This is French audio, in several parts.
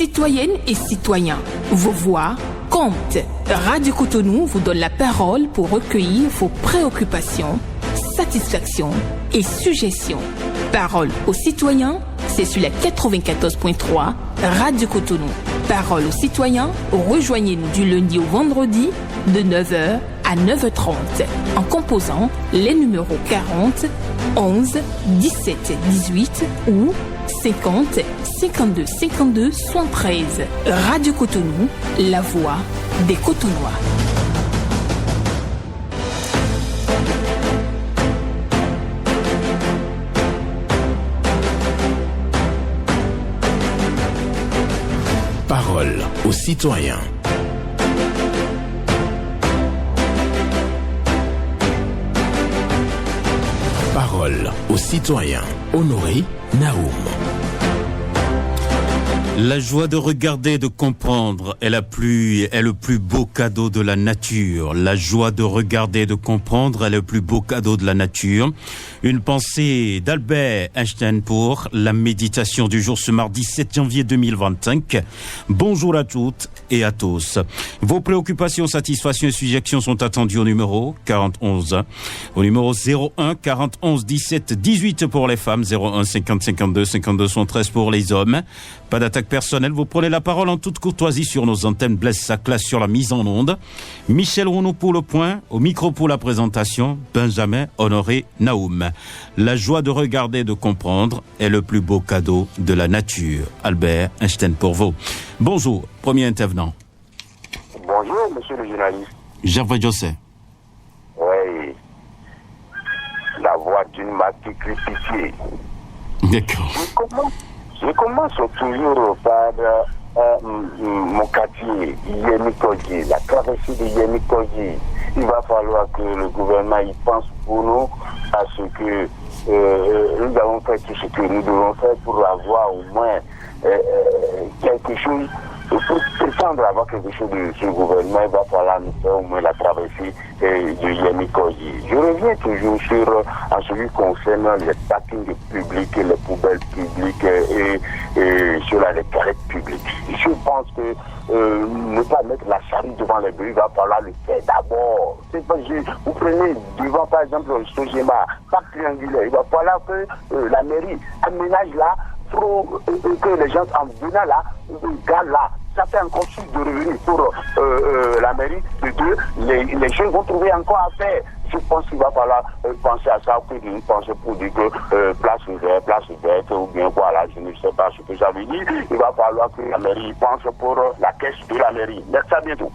Citoyennes et citoyens, vos voix comptent. Radio Cotonou vous donne la parole pour recueillir vos préoccupations, satisfactions et suggestions. Parole aux citoyens, c'est sur la 94.3 Radio Cotonou. Parole aux citoyens, rejoignez-nous du lundi au vendredi de 9h à 9h30 en composant les numéros 40 11 17 18 ou 50 52 52 73. Radio Cotonou, la voix des Cotonois. Parole aux citoyens. Parole aux citoyens. Honoré Naoum. La joie de regarder, de comprendre est le plus beau cadeau de la nature. La joie de regarder, de comprendre est le plus beau cadeau de la nature. Une pensée d'Albert Einstein pour la méditation du jour ce mardi 7 janvier 2025. Bonjour à toutes et à tous. Vos préoccupations, satisfactions et suggestions sont attendues au numéro 4011. Au numéro 01 40 11 17 18 pour les femmes, 01 50 52 52 113 pour les hommes. Pas d'attaque personnelle, vous prenez la parole en toute courtoisie sur nos antennes. Blaise Saclas sur la mise en onde. Michel Rounou pour le point, au micro pour la présentation, Benjamin Honoré Naoum. La joie de regarder, de comprendre est le plus beau cadeau de la nature. Albert Einstein pour vous. Bonjour, premier intervenant. Bonjour, monsieur le journaliste. Gervais Josset. Oui. La voix d'une matricule. D'accord. Je commence toujours par mon quartier, Yémi-Kodji, la traversée de Yémi-Kodji. Il va falloir que le gouvernement y pense pour nous, parce que nous avons fait tout ce que nous devons faire pour avoir au moins quelque chose. Pour prétendre avoir quelque chose de ce gouvernement, il va falloir nous faire au moins la traversée de Yémi-Kodji. Je reviens toujours en ce qui concerne les parkings publics, les poubelles publiques et sur les carrettes publiques. Je pense que ne pas mettre la charrue devant les bœufs, il va falloir le faire d'abord. Vous prenez devant par exemple le Sojema, parc triangulaire, il va falloir que la mairie aménage là, que les gens en venant là, regardent là. Ça fait encore plus de revenus pour la mairie. De deux, les jeunes vont trouver encore à faire. Je pense qu'il va falloir penser à ça, que d'une pensée pour dire que place ouverte, ou bien voilà, je ne sais pas ce que ça veut dire. Il va falloir que la mairie pense pour la caisse de la mairie. Merci, à bientôt.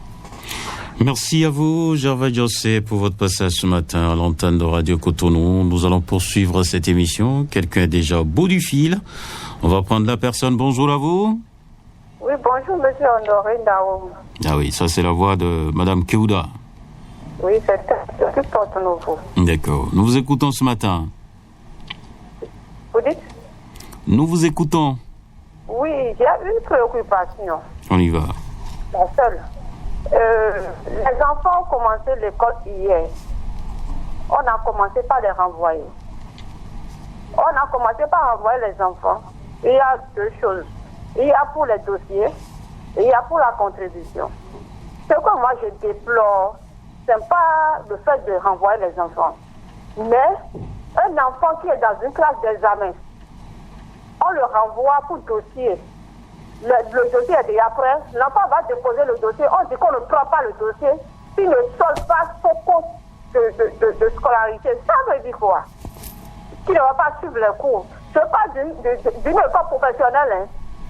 Merci à vous, Gervais Josset, pour votre passage ce matin à l'antenne de Radio Cotonou. Nous allons poursuivre cette émission. Quelqu'un est déjà au bout du fil. On va prendre la personne. Bonjour à vous. Oui, bonjour, monsieur Honoré Naoum. Ah oui, ça c'est la voix de Madame Keuda. Oui, c'est Porto Novo. D'accord. Nous vous écoutons ce matin. Vous dites? Nous vous écoutons. Oui, j'ai une préoccupation. On y va. La seule. Les enfants ont commencé l'école hier. On a commencé par les renvoyer. On a commencé par renvoyer les enfants. Il y a deux choses. Il y a pour les dossiers et il y a pour la contribution. Ce que moi je déplore, c'est pas le fait de renvoyer les enfants. Mais un enfant qui est dans une classe d'examen, on le renvoie pour dossier. Le dossier est déjà prêt. L'enfant va déposer le dossier. On dit qu'on ne prend pas le dossier s'il ne solde pas son compte de scolarité. Ça veut dire quoi? Qu'il ne va pas suivre les cours. Je parle d'une école professionnelle. Hein.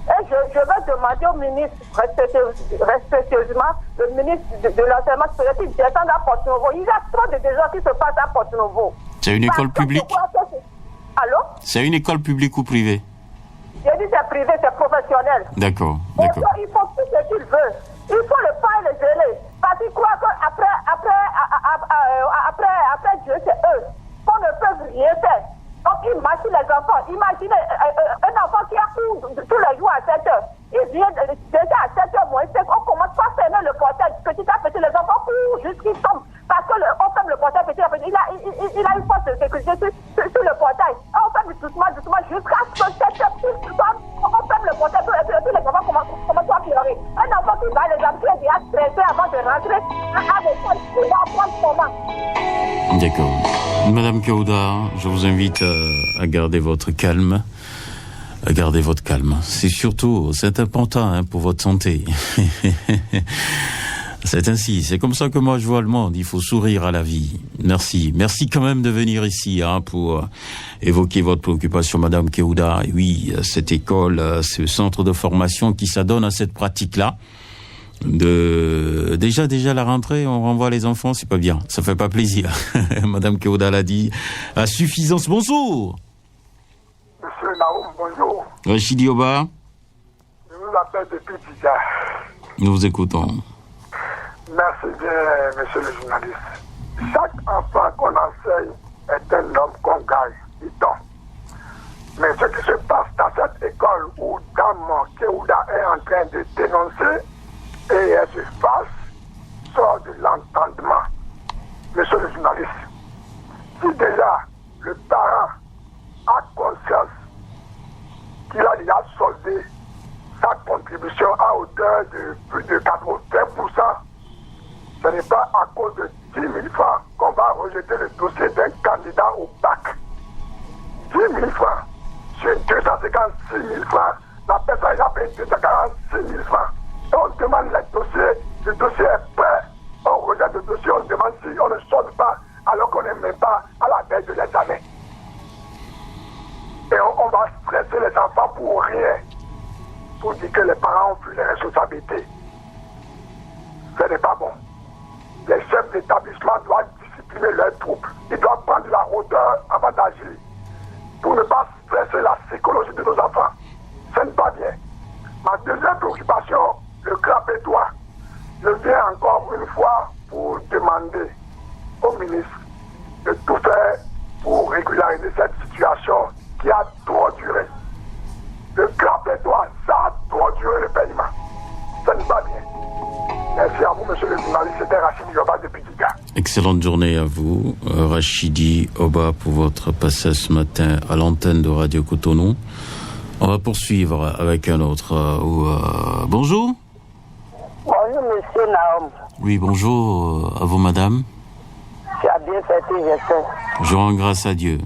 Et je vais demander au ministre, respectueusement, le ministre de l'enseignement supérieur, qui descend à Porto Novo. Il y a trop de désordre qui se passe à Porto Novo. C'est une école publique? Allô? C'est une école publique ou privée? J'ai dit c'est privé, c'est professionnel. D'accord. Il faut tout ce qu'il veut. Il faut le pas et le geler. Parce qu'il croit qu'après Dieu, c'est eux. On ne peut rien faire. Donc, imagine les enfants. Imaginez un enfant qui a cours tous les jours à 7 heures. Il vient déjà à 7 heures moins 5. On commence pas à fermer le portail. Petit à petit, les enfants courent jusqu'ils tombent. Parce qu'on ferme le portail petit à petit. Il a une force de sécurité sur le portail. On ferme doucement jusqu'à ce que 7 heures, on ferme le portail. Et puis les enfants commencent rentrer à l'école, il va apprendre comment? D'accord. Madame Kouda, je vous invite à garder votre calme. Gardez votre calme. C'est important pour votre santé. C'est ainsi, c'est comme ça que moi je vois le monde. Il faut sourire à la vie. Merci quand même de venir ici pour évoquer votre préoccupation, Madame Kouda. Et oui, cette école, ce centre de formation qui s'adonne à cette pratique-là. Déjà la rentrée, on renvoie les enfants, c'est pas bien, ça fait pas plaisir. Madame Kouda l'a dit à suffisance. Bonjour. Monsieur Naoum, bonjour. Rachidi Oba. Je vous appelle depuis Dija. Nous vous écoutons. Merci bien, monsieur le journaliste. Chaque enfant qu'on enseigne est un homme qu'on gagne, dit-on. Mais ce qui se passe dans cette école où Dame Kouda est en train de dénoncer et elle se fasse sort de l'entendement. Monsieur le journaliste, si déjà le parent a conscience qu'il a déjà soldé sa contribution à hauteur de plus de 80%, ce n'est pas à cause de 10 000 francs qu'on va rejeter le dossier d'un candidat au bac. 10 000 francs sur 256 000 francs, la personne a payé 246 000 francs. Et on demande le dossier est prêt, on rejette le dossier, on demande si on ne solde pas alors qu'on n'est même pas à la veille de l'examen. Et on va stresser les enfants pour rien, pour dire que les parents ont pris les responsabilités. Ce n'est pas bon. Les chefs d'établissement doivent discipliner leurs troupes. Ils doivent prendre la hauteur avant d'agir, pour ne pas stresser la psychologie de nos enfants. Ce n'est pas bien. Ma deuxième préoccupation, le crapetois. Je viens encore une fois pour demander au ministre de tout faire pour régulariser cette situation qui a trop duré. Le crapetois, ça a trop duré le paiement. Ce n'est pas bien. Merci à vous, monsieur le journaliste. C'était Rachidi Oba depuis Dika. Excellente journée à vous, Rachidi Oba, pour votre passage ce matin à l'antenne de Radio Cotonou. On va poursuivre avec un autre. Bonjour. Bonjour, monsieur Naoum. Oui, bonjour à vous, madame. Tu as bien fêté, j'espère. Je rends grâce à Dieu.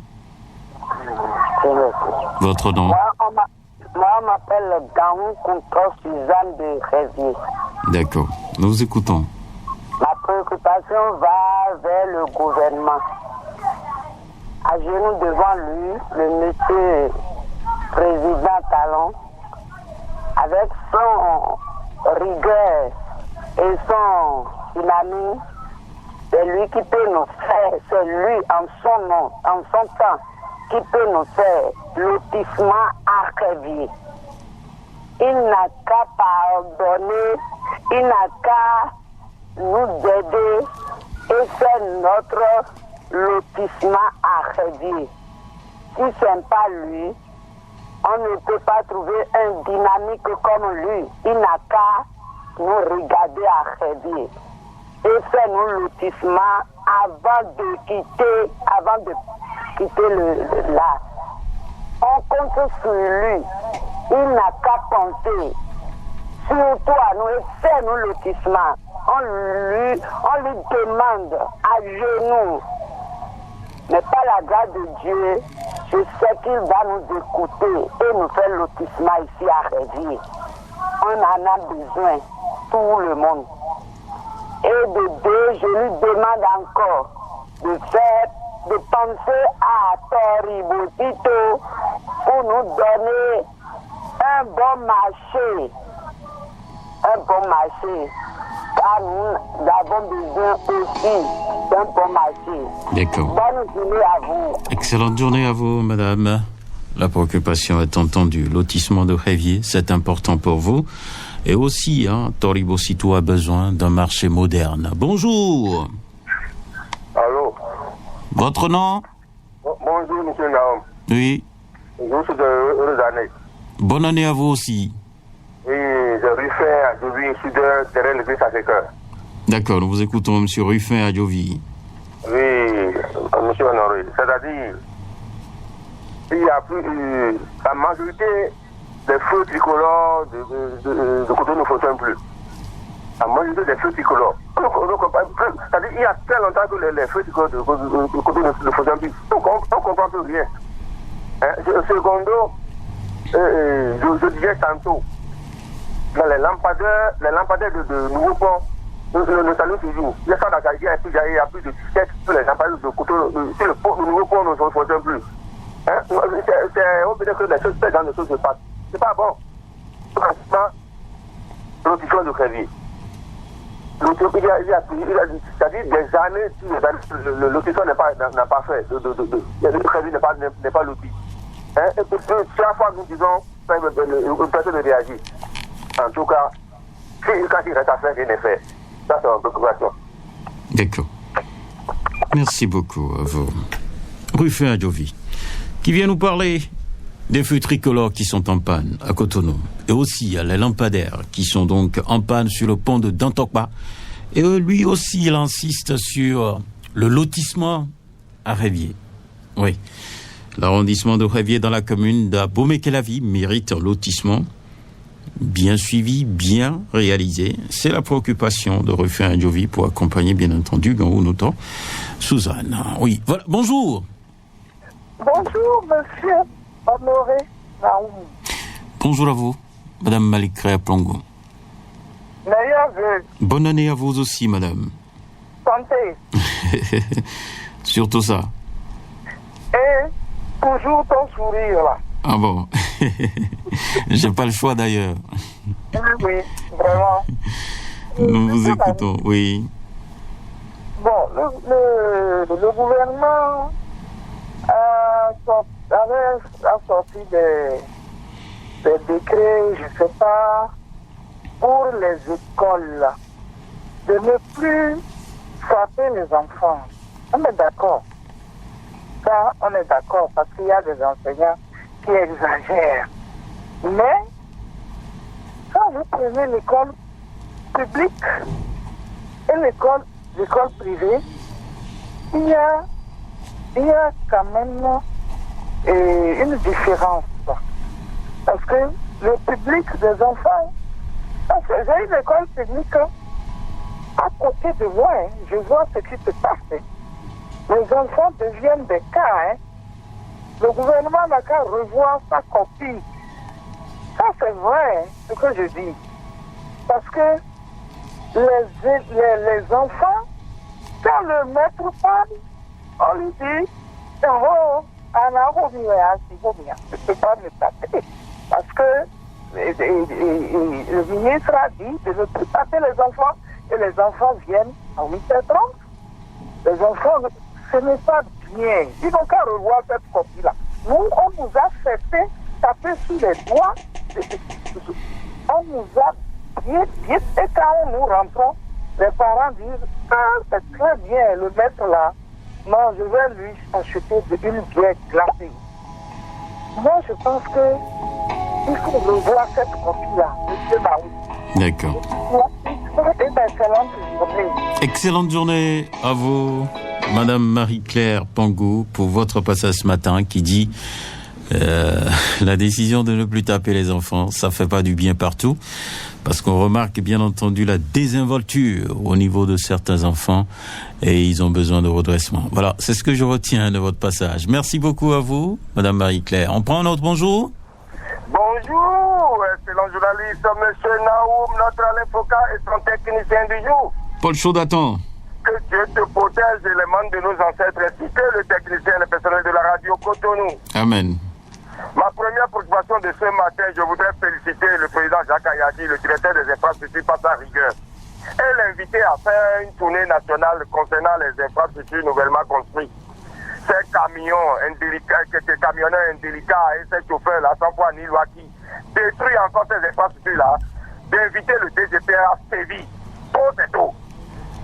Votre nom? Moi, on m'appelle Gaou Contre Suzanne de Révier. D'accord, nous vous écoutons. Ma préoccupation va vers le gouvernement. À genoux devant lui, le monsieur président Talon, avec son rigueur et son dynamisme, c'est lui qui peut nous faire, c'est lui en son nom, en son temps, qui peut nous faire lotissement à Révier. Il n'a qu'à pardonner, il n'a qu'à nous aider et faire notre lotissement à Révier. Si ce n'est pas lui, on ne peut pas trouver un dynamique comme lui. Il n'a qu'à nous regarder à Révier et faire nos lotissements avant de quitter là. On compte sur lui. Il n'a qu'à penser surtout à nous et faire nos lotissements. On lui demande à genoux, mais par la grâce de Dieu, je sais qu'il va nous écouter et nous faire lotissement ici à Révier. On en a besoin, tout le monde. Et de deux, je lui demande encore de penser à Toribotito pour nous donner un bon marché. Car nous avons besoin aussi d'un bon marché. D'accord. Bonne journée à vous. Excellente journée à vous, madame. La préoccupation est entendue. Lotissement de Révier, c'est important pour vous. Et aussi, Toribotito a besoin d'un marché moderne. Bonjour. Allô. Votre nom? Bonjour, monsieur Naoum. Oui. Je vous souhaite heureuse année. Bonne année à vous aussi. Oui, je Ruffin à Djovi, soudeur derrière l'église Sacré-Cœur. D'accord, nous vous écoutons, monsieur Ruffin à Djovi. Oui, monsieur Honoré. C'est-à-dire, il y a plus. La majorité des feux tricolores de Cotonou ne fonctionnent plus. La majorité des feux tricolores. C'est-à-dire, il y a très longtemps que les feux du côté ne faisaient plus. Donc, on ne comprend plus rien. Secondo, je disais tantôt, dans les lampadaires de nouveaux ponts, le salut toujours. Il y a ça dans la il y a plus de 17 sur les lampadaires de Cotonou, sur le nouveau pont ne se faisait plus. On peut dire que les choses, ces genre de choses se passent. C'est pas bon. Franchement, l'audition de Crévier. C'est-à-dire des années, l'audition n'a pas fait. Le Crévier n'est pas l'outil. Et puis, chaque fois que nous disons, une personne réagit. En tout cas, quand il reste à faire, il est fait. Ça, c'est une préoccupation. D'accord. Merci beaucoup à vous. Rufin Adjovi, qui vient nous parler des feux tricolores qui sont en panne à Cotonou. Et aussi à les lampadaires qui sont donc en panne sur le pont de Dantokba. Et lui aussi, il insiste sur le lotissement à Révier. Oui. L'arrondissement de Révier dans la commune d'Abomey-Kélavi mérite un lotissement bien suivi, bien réalisé. C'est la préoccupation de Rufin Adjovi pour accompagner, bien entendu, Gangou Suzanne. Oui, voilà. Bonjour. Bonjour, monsieur Honoré Naoum. Bonjour à vous, madame Malikrea Plongo. Meilleurs vœux. Bonne année à vous aussi, madame. Santé. Surtout ça. Et toujours ton sourire, là. Ah bon. J'ai pas le choix d'ailleurs. Oui, vraiment. Nous vous écoutons, oui. Bon, le gouvernement a sorti des décrets, je ne sais pas, pour les écoles, de ne plus frapper les enfants. On est d'accord. Ça, on est d'accord, parce qu'il y a des enseignants qui exagèrent. Mais, quand vous prenez l'école publique et l'école privée, il y a quand même une différence. Parce que le public des enfants, j'ai une école publique à côté de moi, je vois ce qui se passe. Les enfants deviennent des cas. Le gouvernement n'a qu'à revoir sa copie. Ça, c'est vrai, ce que je dis. Parce que les enfants, quand le maître parle, on lui dit, oh, je ne peux pas me taper. Parce que le ministre a dit de ne plus taper les enfants, et les enfants viennent à 8h30. Les enfants, ce n'est pas bien. Ils n'ont qu'à revoir cette copie-là. Nous, on nous a fait taper sur les doigts. On nous a bien, et quand nous rentrons, les parents disent, c'est très bien, le maître là, non, je vais lui acheter une bière glacée. Moi, je pense qu'il faut revoir cette copie-là, monsieur Naoum. D'accord. Une excellente journée. Excellente journée à vous, madame Marie-Claire Pangou, pour votre passage ce matin qui dit la décision de ne plus taper les enfants, ça fait pas du bien partout, parce qu'on remarque bien entendu la désinvolture au niveau de certains enfants et ils ont besoin de redressement. Voilà, c'est ce que je retiens de votre passage. Merci beaucoup à vous, madame Marie-Claire. On prend un autre bonjour. Bonjour, excellent journaliste, monsieur Naoum, notre Alain Foucault et son technicien du jour. Paul Chaudatan. Que Dieu te protège et les membres de nos ancêtres, ainsi que le technicien et le personnel de la radio Cotonou. Amen. Ma première préoccupation de ce matin, je voudrais féliciter le président Jacques Ayadi, le directeur des infrastructures par sa rigueur, et l'inviter à faire une tournée nationale concernant les infrastructures nouvellement construites. Ces camions indélicats, ces camionneurs indélicats et ces chauffeurs-là, sans foi ni loi, qui détruisent encore ces infrastructures-là, d'inviter le DGP à sévir. Trop c'est trop.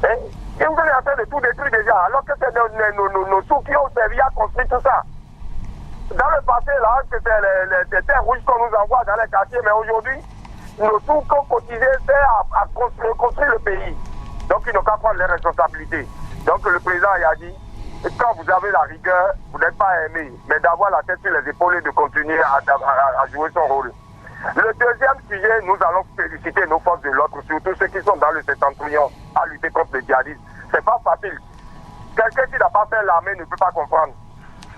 Et vous êtes en train de tout détruire déjà, alors que c'est nos sous qui ont servi à construire tout ça. Dans le passé, là, c'était les terres rouges qu'on nous envoie dans les quartiers, mais aujourd'hui, nos sous qu'on cotisait, c'est à construire le pays. Donc, ils n'ont qu'à prendre les responsabilités. Donc, le président a dit, quand vous avez la rigueur, vous n'êtes pas aimé, mais d'avoir la tête sur les épaules et de continuer à jouer son rôle. Le deuxième sujet, nous allons féliciter nos forces de l'ordre, surtout ceux qui sont dans le septentrion, à lutter contre n'a pas fait l'armée ne peut pas comprendre.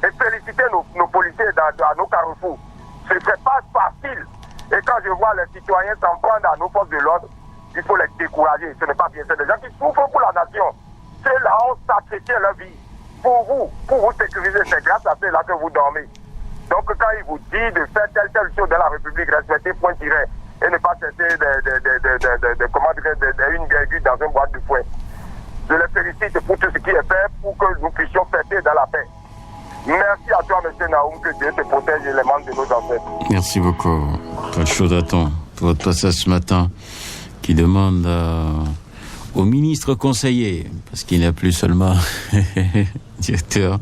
Et féliciter nos policiers à nos carrefours. Ce ne serait pas facile. Et quand je vois les citoyens s'en prendre à nos forces de l'ordre, il faut les décourager. Ce n'est pas bien. C'est des gens qui souffrent pour la nation. Ceux-là ont sacrifié leur vie pour vous sécuriser. C'est grâce à ceux-là que vous dormez. Donc quand il vous dit de faire telle chose dans la République, respecter point tiré et ne pas cesser une virgule dans une boîte de foin. Je les félicite pour tout ce qui est fait pour que nous puissions fêter dans la paix. Merci à toi, M. Naoum, que Dieu te protège et les membres de nos ancêtres. Merci beaucoup. Très chaud d'attendre pour votre passage ce matin qui demande au ministre conseiller, parce qu'il n'est plus seulement directeur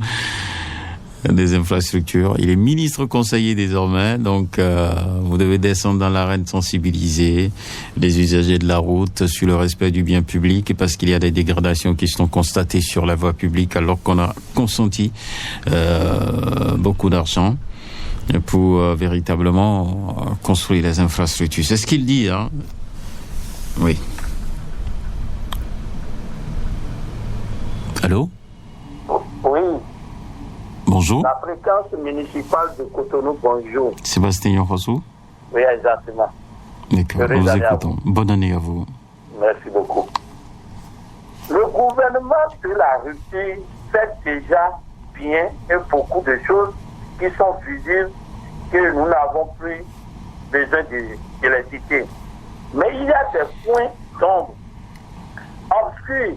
des infrastructures, il est ministre conseiller désormais, donc vous devez descendre dans l'arène, sensibiliser les usagers de la route sur le respect du bien public, parce qu'il y a des dégradations qui sont constatées sur la voie publique alors qu'on a consenti beaucoup d'argent pour véritablement construire les infrastructures. C'est ce qu'il dit, hein. Oui. Allô? Oui. Bonjour. La fréquence municipale de Cotonou, bonjour. Sébastien Yonfossou? Oui, exactement. D'accord, nous vous écoutons. Bonne année à vous. Merci beaucoup. Le gouvernement de la rupture fait déjà bien et beaucoup de choses qui sont visibles que nous n'avons plus besoin de les citer. Mais il y a des points d'ombre obscurs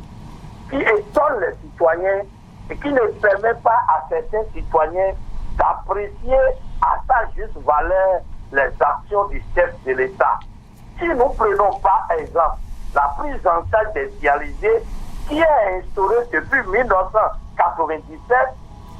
qui étonnent les citoyens et qui ne permettent pas à certains citoyens d'apprécier à sa juste valeur les actions du chef de l'État. Si nous ne prenons par exemple la prise en charge des dialysés qui est instaurée depuis 1997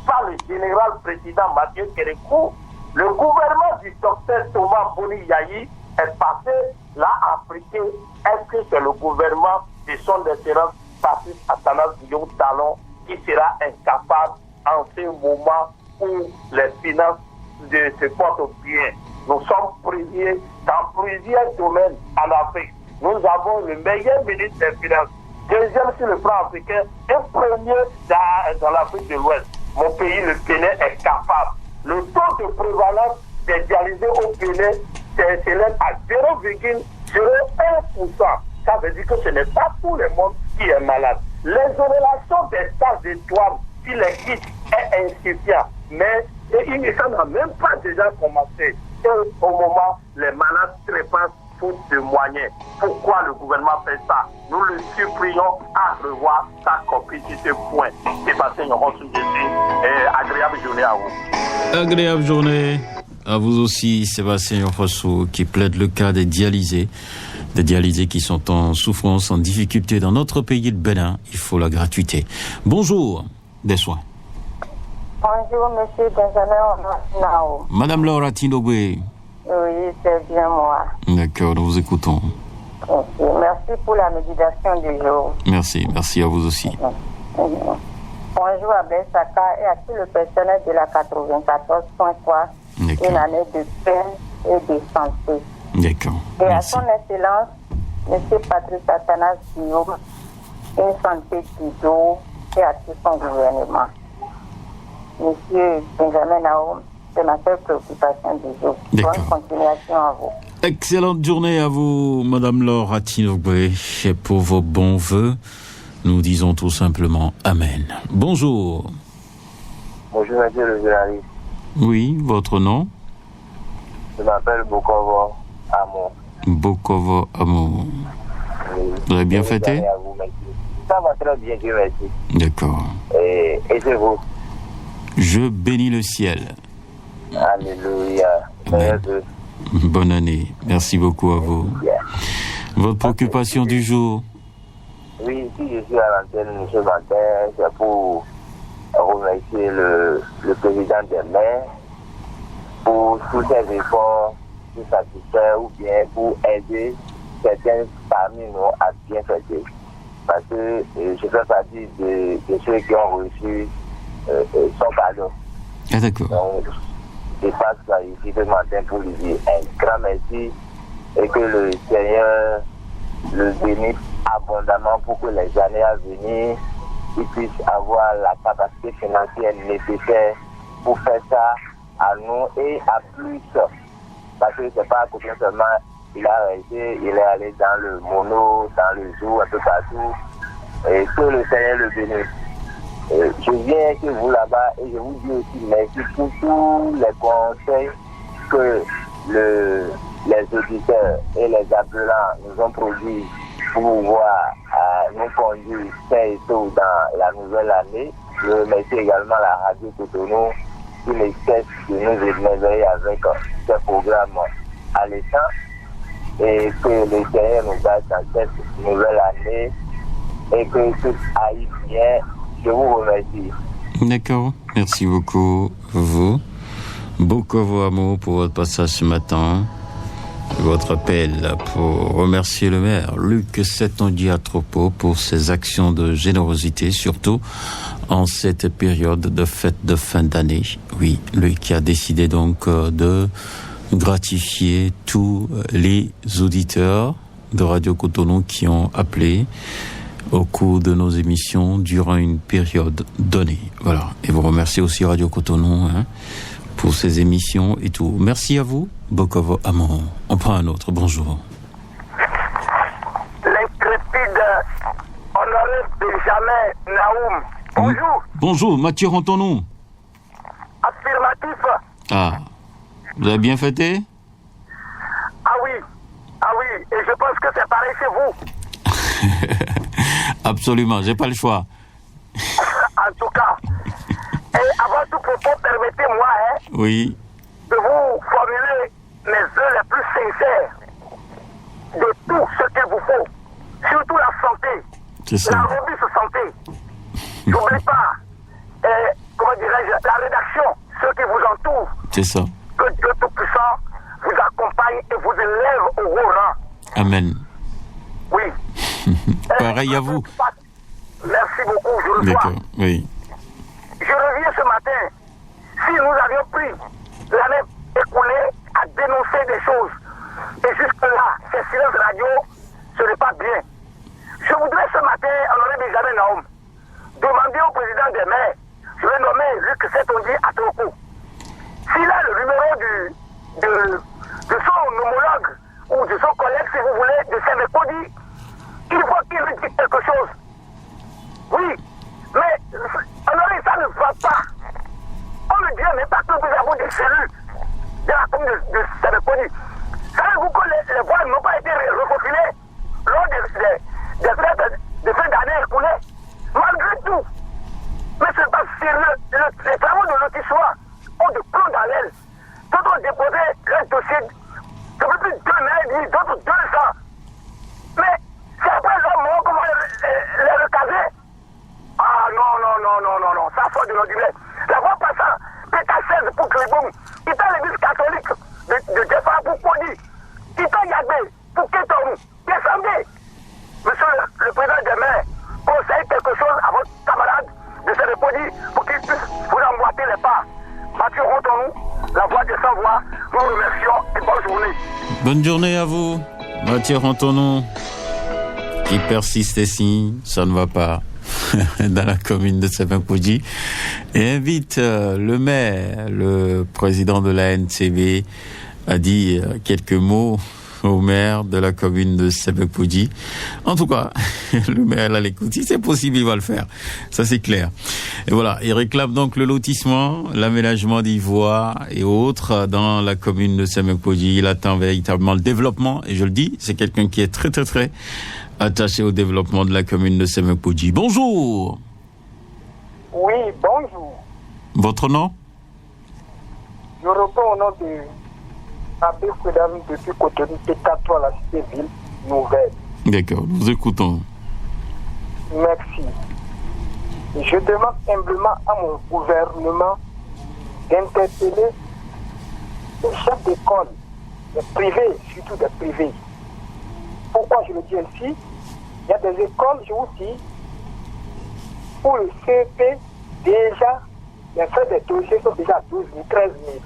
par le général président Mathieu Kérékou, le gouvernement du docteur Thomas Boni Yayi est passé là à prêter. Est-ce que c'est le gouvernement de son excellence Patrice Athanas Guillaume Talon qui sera incapable en ce moment où les finances se portent bien? Nous sommes premiers dans plusieurs domaines en Afrique. Nous avons le meilleur ministre des Finances, deuxième sur le plan africain et premier dans l'Afrique de l'Ouest. Mon pays, le Bénin, est capable. Le taux de prévalence des dialysés au Bénin s'élève à 0,01%. Ça veut dire que ce n'est pas tout le monde qui est malade. L'exonération des taxes d'étoiles, si les kits est insuffisant, mais ça n'a même pas déjà commencé. Et au moment, les malades trépassent faute de moyens. Pourquoi le gouvernement fait ça? Nous le supplions à revoir sa copie sur ce point. Sébastien Yonfossou, agréable journée à vous. Agréable journée à vous aussi, Sébastien Yonfossou, qui plaide le cas des dialysés qui sont en souffrance, en difficulté dans notre pays, le Bénin. Il faut la gratuité. Bonjour, des soins. Bonjour, monsieur Benjamin Nao. Madame Laura Tinobé. Oui, c'est bien moi. D'accord, nous vous écoutons. Merci pour la méditation du jour. Merci à vous aussi. Bonjour à Ben Saka et à tout le personnel de la 94.3. Une année de paix et de santé. D'accord. Et merci. À son excellence, monsieur Patrice Athanas Guillaume, une santé toujours et à tout son gouvernement. Monsieur Benjamin Naoum, c'est ma seule préoccupation du jour. D'accord. Bonne continuation à vous. Excellente journée à vous, Madame Laura Tinobé. Et pour vos bons vœux, nous disons tout simplement Amen. Bonjour. Bonjour, monsieur le journaliste. Oui, votre nom? Je m'appelle Bokovo Amo. Bokovo Amo. Oui. Vous avez bien fêté? Ça va très bien, Dieu merci. D'accord. Et c'est vous? Je bénis le ciel. Alléluia. Bonne année. Merci beaucoup à vous. Votre préoccupation du jour? Oui, si je suis à l'antenne ce matin, c'est pour remercier le président des maires pour tous ces efforts pour satisfaire ou bien pour aider certains parmi nous à bien fêter. Parce que je fais partie de ceux qui ont reçu son cadeau. Ah, d'accord. Donc, je passe par ici ce matin pour lui dire un grand merci et que le Seigneur le bénisse abondamment pour que les années à venir qu'ils puissent avoir la capacité financière nécessaire pour faire ça à nous et à plus. Parce que c'est pas à côté seulement, il a arrêté, il est allé dans le mono, dans le zoo, un peu partout. Et que le Seigneur le bénisse. Je viens chez vous là-bas et je vous dis aussi merci pour tous les conseils que les auditeurs et les appelants nous ont produits pour pouvoir nous conduire sain et sauf dans la nouvelle année. Je remercie également la radio Cotonou qui ne cesse de nous émerveiller avec ces programmes alléchants et que le Seigneur nous garde dans cette nouvelle année et que tout aille bien. Je vous remercie. D'accord. Merci beaucoup, vous. Beaucoup amour pour votre passage ce matin. Votre appel pour remercier le maire Luc Setondiatropo pour ses actions de générosité, surtout en cette période de fête de fin d'année. Oui, lui qui a décidé donc de gratifier tous les auditeurs de Radio Cotonou qui ont appelé au cours de nos émissions durant une période donnée. Voilà. Et vous remerciez aussi Radio Cotonou pour ces émissions et tout. Merci à vous. Bokovo Amon. On prend un autre. Bonjour. L'intrépide honoré Benjamin Naoum. Bonjour. Bonjour, Mathieu Rantonou. Affirmatif. Ah, vous avez bien fêté? Ah oui, et je pense que c'est pareil chez vous. Absolument, j'ai pas le choix. En tout cas, et avant tout propos, permettez-moi Oui. de vous formuler mes vœux les plus sincères de tout ce qu'il vous faut, surtout la santé, C'est ça. la robuste santé. N'oubliez pas, comment dirais-je, la rédaction, ceux qui vous entourent, C'est ça. que Dieu Tout-Puissant vous accompagne et vous élève au haut rang. Amen. Oui. Pareil à vous. Merci beaucoup, je reçois. D'accord, oui. Je reviens ce matin. Si nous avions pris l'année écoulée à dénoncer des choses, et jusque-là, ces silences radio, ce n'est pas bien. Je voudrais ce matin, honoré Benjamin Naoum, demander au président des maires, je vais nommer Luc Setondiatropo Atoko, s'il a le numéro de son homologue ou de son collègue, si vous voulez, de Sémékodi, il faut qu'il lui dise quelque chose. Oui, mais honoré, ça ne va pas. On me dit même pas que nous avons des cellules de la commune de Sémékodi. Savez-vous que les voix n'ont pas été reconfilées lors des fins d'année écoulées? Malgré tout. Mais ce n'est pas sérieux. Les travaux de lotissement ont de plomb dans l'aile. D'autres ont déposé leur dossier depuis plus de 2 mois et demi, d'autres 2 ans. Mais c'est après l'homme mort comment les recaser. Ah non, ça sort de l'ordinaire. La voie passant, PK16 pour Cléboum, il t'a l'église catholique de Défa pour Podi, il t'a Yagbe pour Kétorou, descendez. Monsieur le président des maires, conseille quelque chose à votre camarade de Sémékodi pour qu'il puisse vous emboîter les pas. Mathieu Rantonou, la voix des sans-voix, nous remercions et bonne journée. Bonne journée à vous, Mathieu Rantonou. Qui persiste ici, ça ne va pas. Dans la commune de Sémékodi, et invite le maire, le président de la NCB, a dit quelques mots au maire de la commune de Sémékodi. En tout cas, le maire là l'écoute, si c'est possible, il va le faire. Ça c'est clair. Et voilà, il réclame donc le lotissement, l'aménagement des voies et autres dans la commune de Sémékodi. Il attend véritablement le développement, et je le dis, c'est quelqu'un qui est très attaché au développement de la commune de Sémékodi. Bonjour. Oui, bonjour. Votre nom? Je réponds au nom de Abbé Frédéric depuis Cotonou, T4, la cité-ville nouvelle. D'accord, nous écoutons. Merci. Je demande humblement à mon gouvernement d'interpeller les chefs d'école, des privés, surtout des privés. Pourquoi je le dis ainsi? Il y a des écoles, je vous dis, où le CEP, déjà, les frais des dossiers sont déjà à 12 000, 13 000.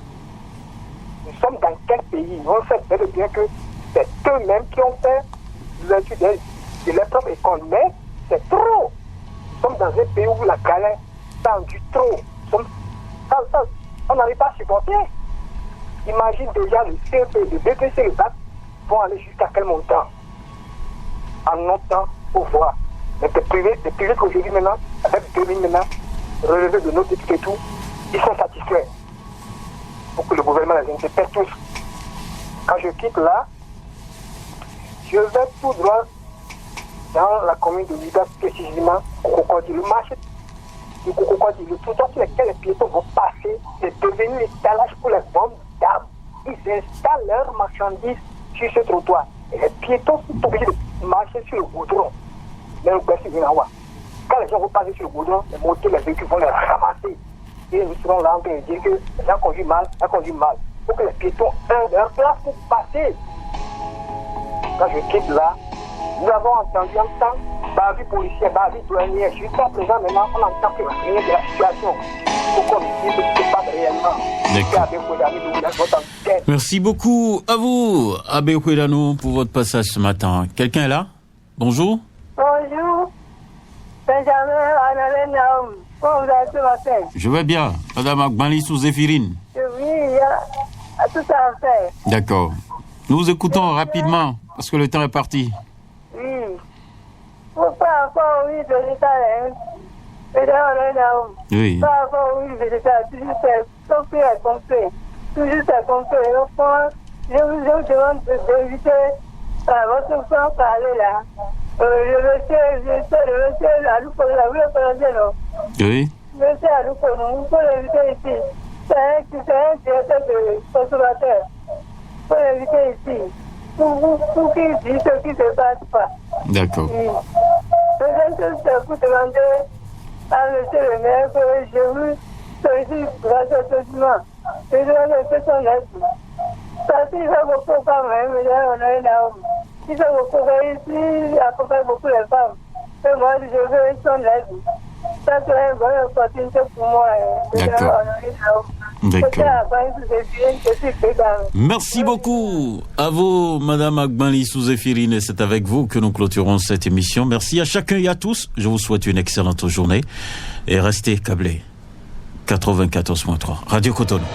Nous sommes dans quel pays? On sait bel et bien que c'est eux-mêmes qui ont fait l'étude de leur propre école. Mais c'est trop. Nous sommes dans un pays où la galère tend du trop. On n'arrive pas à supporter. Imagine déjà le CEP, le BPC, le BAC vont aller jusqu'à quel montant? En notre temps, pour voir. Mais des privés qu'aujourd'hui maintenant, avec 2000 maintenant, relevés de nos études et tout, ils sont satisfaits. Pour que le gouvernement les interpelle tous. Quand je quitte là, je vais tout droit dans la commune de Liga, précisément au Cocody. Le marché du Cocody, le trottoir sur lequel les piétons vont passer, est devenu l'étalage pour les bonnes dames. Ils installent leurs marchandises sur ce trottoir. Et les piétons sont obligés de marcher sur le goudron. Quand les gens vont passer sur le goudron, les motos, les véhicules vont les ramasser. Et nous serons là en train de dire que les gens conduisent mal, les gens conduisent mal. Il faut que les piétons aient leur place pour passer. Quand je quitte là, nous avons entendu en temps, bavi policier, bavi douanier. Jusqu'à présent, maintenant, on n'entend que rien de la situation. Il faut qu'on dise ce qui se passe réellement. Merci beaucoup à vous, Abbé Ouédano, pour votre passage ce matin. Quelqu'un est là? Bonjour. Bonjour. Benjamin Annalène Naoum. Comment vous allez ce matin? Je vais bien. Madame Agbanli sous Zéphirine. Oui, il y a tout à faire. D'accord. Nous vous écoutons rapidement, parce que le temps est parti. Oui. Par rapport aux huiles végétales, Oui. par rapport aux huiles végétales, toujours c'est complet. Toujours c'est complet. Je vous demande d'éviter votre frère parler là. Le monsieur Alouko, vous le connaissez, non? Oui. Le monsieur Alouko, vous pouvez l'éviter ici. C'est un directeur de consommateur. Vous pouvez l'éviter ici. Pour qu'il dise ce qui ne se passe pas. D'accord. Oui. Deuxième chose, c'est pour demander à monsieur le maire que je vous sollicite grâce au document. Je demande un peu son aide. Parce qu'il fait beaucoup quand même, on a une arme. Il fait beaucoup ici, il accompagne beaucoup les femmes. Et moi, je veux son aide. Ça serait une bonne opportunité pour moi. D'accord. D'accord. Merci beaucoup à vous, Madame Agbanli Sous-Zéphirine, et c'est avec vous que nous clôturons cette émission. Merci à chacun et à tous. Je vous souhaite une excellente journée et restez câblés. 94.3 Radio Cotonou.